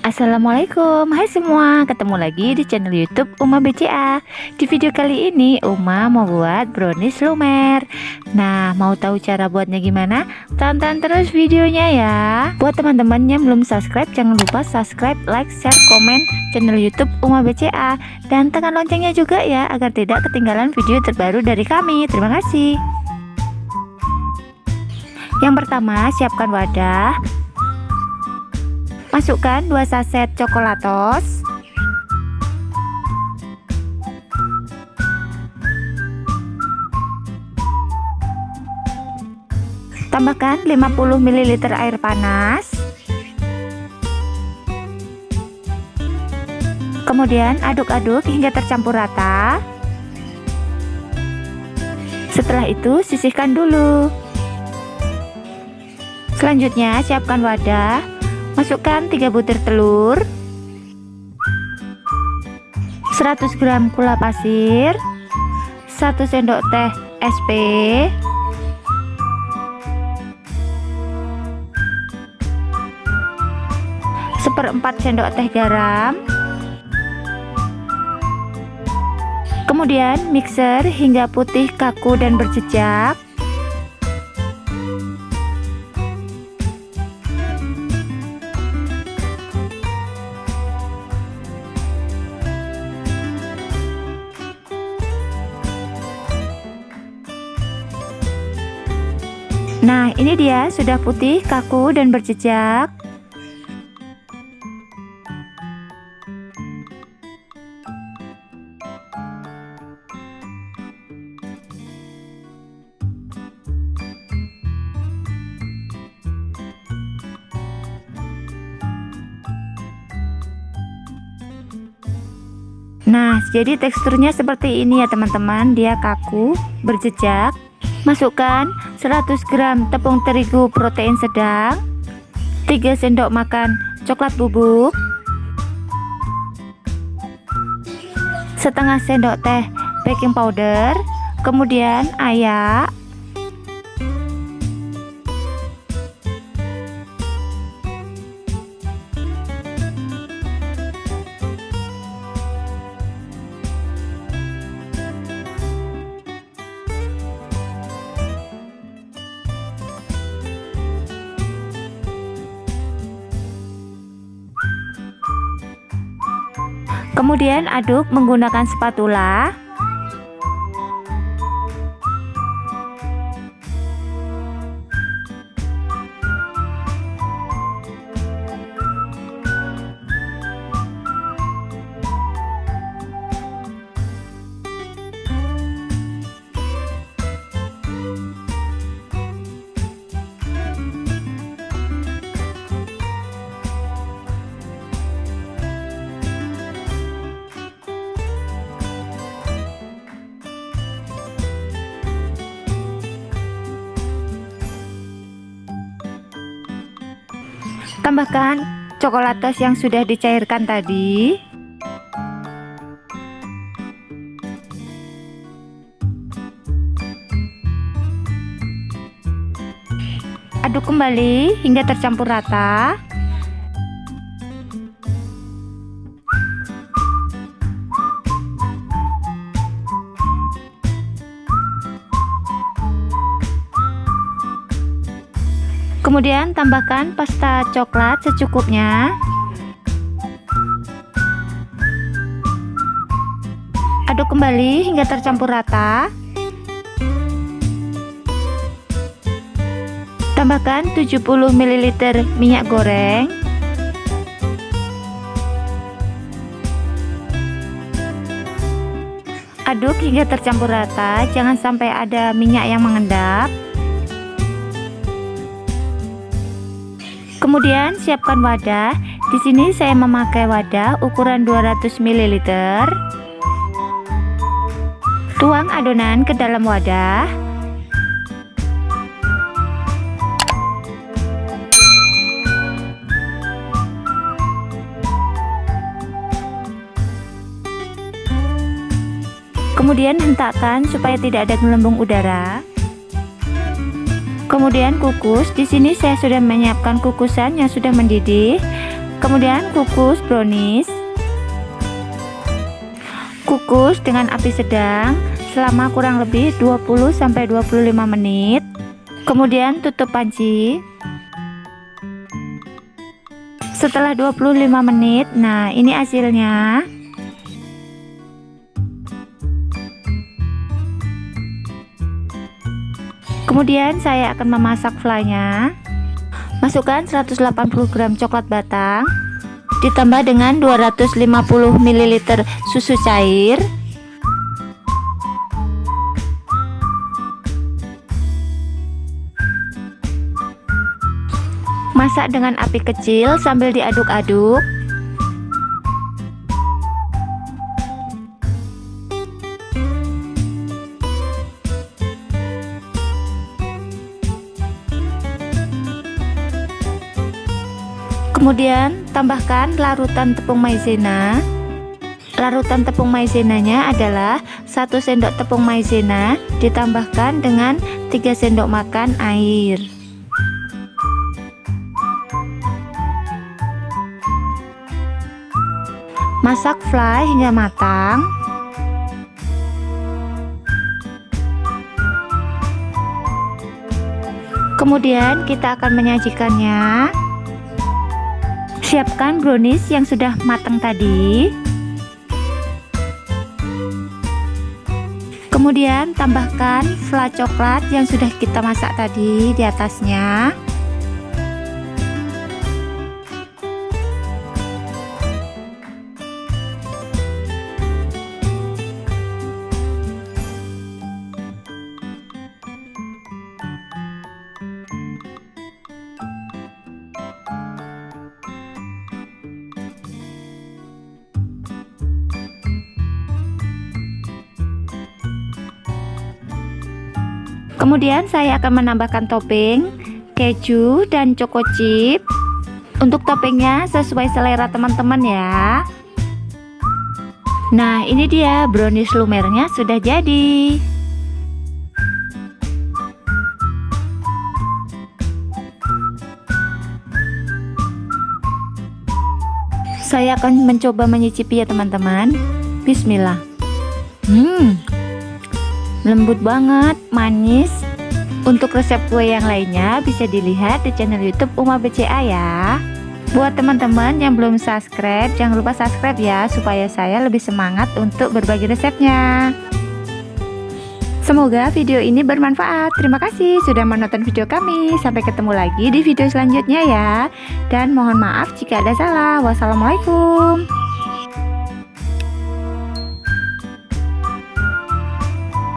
Assalamualaikum, hai semua, ketemu lagi di channel YouTube Uma BCA. Di video kali ini Uma mau buat brownies lumer. Nah, mau tahu cara buatnya gimana? Tonton terus videonya ya. Buat teman-teman yang belum subscribe, jangan lupa subscribe, like, share, komen channel YouTube Uma BCA, dan tekan loncengnya juga ya agar tidak ketinggalan video terbaru dari kami. Terima kasih. Yang pertama, siapkan wadah. Masukkan 2 saset coklatos, tambahkan 50 ml air panas, kemudian aduk-aduk hingga tercampur rata. Setelah itu sisihkan dulu. Selanjutnya siapkan wadah. Masukkan 3 butir telur, 100 gram gula pasir, 1 sendok teh SP, 1/4 sendok teh garam. Kemudian mixer hingga putih, kaku dan berjejak. Nah, ini dia sudah putih, kaku, dan berjejak. Nah, jadi teksturnya seperti ini ya teman-teman, dia kaku, berjejak. Masukkan 100 gram tepung terigu protein sedang, 3 sendok makan coklat bubuk, setengah sendok teh baking powder, kemudian ayak, kemudian aduk menggunakan spatula. Tambahkan coklatos yang sudah dicairkan tadi. Aduk kembali hingga tercampur rata. Kemudian tambahkan pasta coklat secukupnya. Aduk kembali hingga tercampur rata. Tambahkan 70 ml minyak goreng. Aduk hingga tercampur rata, jangan sampai ada minyak yang mengendap. Kemudian siapkan wadah. Di sini saya memakai wadah ukuran 200 ml. Tuang adonan ke dalam wadah. Kemudian hentakkan supaya tidak ada gelembung udara. Kemudian kukus. Di sini saya sudah menyiapkan kukusan yang sudah mendidih. Kemudian kukus brownies. Kukus dengan api sedang selama kurang lebih 20-25 menit. Kemudian tutup panci. Setelah 25 menit, nah ini hasilnya. Kemudian saya akan memasak fly-nya. Masukkan 180 gram coklat batang, ditambah dengan 250 ml susu cair. Masak dengan api kecil sambil diaduk-aduk. Kemudian tambahkan larutan tepung maizena. Larutan tepung maizenanya adalah 1 sendok tepung maizena ditambahkan dengan 3 sendok makan air. Masak fly hingga matang. Kemudian kita akan menyajikannya. Siapkan brownies yang sudah matang tadi. Kemudian tambahkan fla coklat yang sudah kita masak tadi di atasnya. Kemudian saya akan menambahkan topping keju dan choco chip. Untuk toppingnya sesuai selera teman-teman ya. Nah ini dia brownies lumernya sudah jadi. Saya akan mencoba menyicipi ya teman-teman. Bismillah. Lembut banget, manis. Untuk resep kue yang lainnya bisa dilihat di channel YouTube Uma BCA ya. Buat teman-teman yang belum subscribe, jangan lupa subscribe ya, supaya saya lebih semangat untuk berbagi resepnya. Semoga video ini bermanfaat. Terima kasih sudah menonton video kami. Sampai ketemu lagi di video selanjutnya ya. Dan mohon maaf jika ada salah. Wassalamualaikum.